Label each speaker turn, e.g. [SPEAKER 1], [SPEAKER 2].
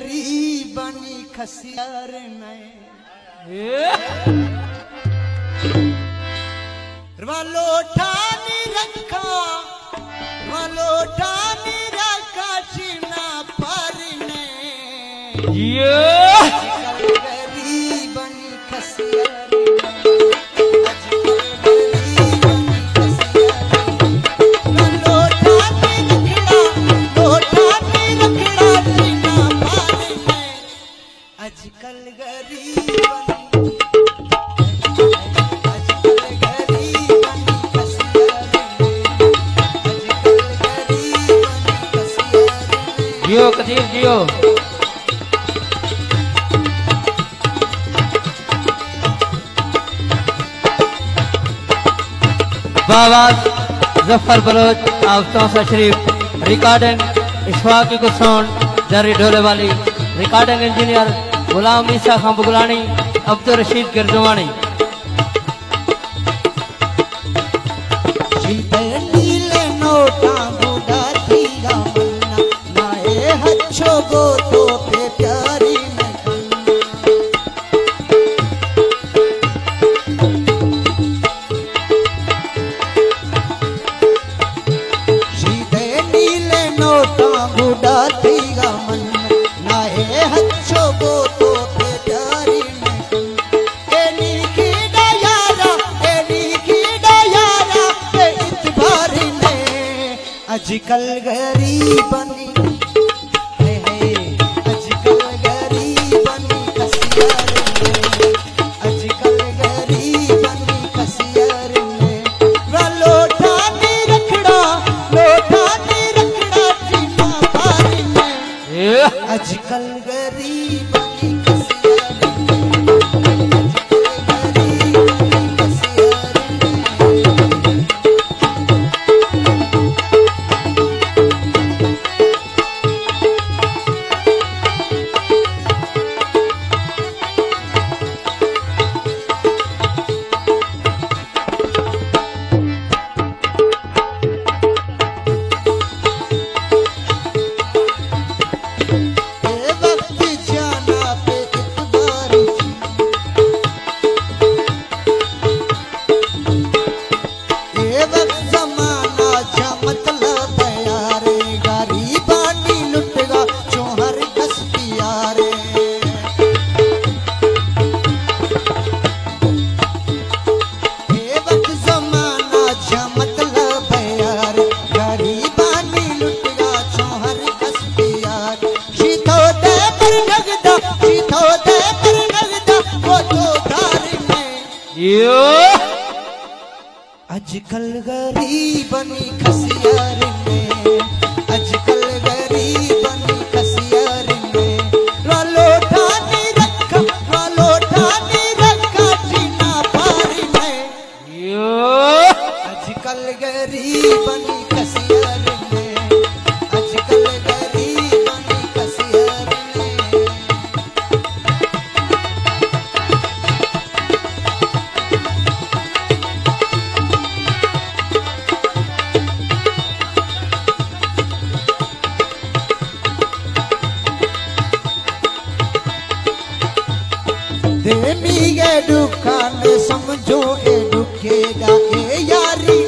[SPEAKER 1] गरीबनी खसियार नए वालोठानी रखा चीना परने गरीबनी खसियार
[SPEAKER 2] जियो कदीर जियो। बाबाज जफर बलोच ऑफ चौसा शरीफ रिकॉर्डिंग इशफाक को साउंड जरी ढोले वाली रिकॉर्डिंग इंजीनियर गुलाम ईसा खां बुगलानी अब्दुल रशीद गिरजवानी।
[SPEAKER 1] नीले नोटा बुढ़ा थीगा मन्ना नाए हच्छो गो तो पे प्यारी में सीधे नीले नोटा बुढ़ा थीगा मन्ना नाए हच्छो गो तो पे प्यारी में आजकल गरीबनी आजकल गरीबनी खसियार में आजकल गरीबनी खसियार में लोटानी रखड़ा चीना पारी में आजकल गरीबनी खसियार आजकल गरीबनी खसियार में आजकल गरीबनी खसियार में लोटानी रखा चीना पारी में आजकल गरीबनी खसियार में आजकल गरीबनी खसियार में देमी ये दुकान समझो ए दुखेगा ए यारी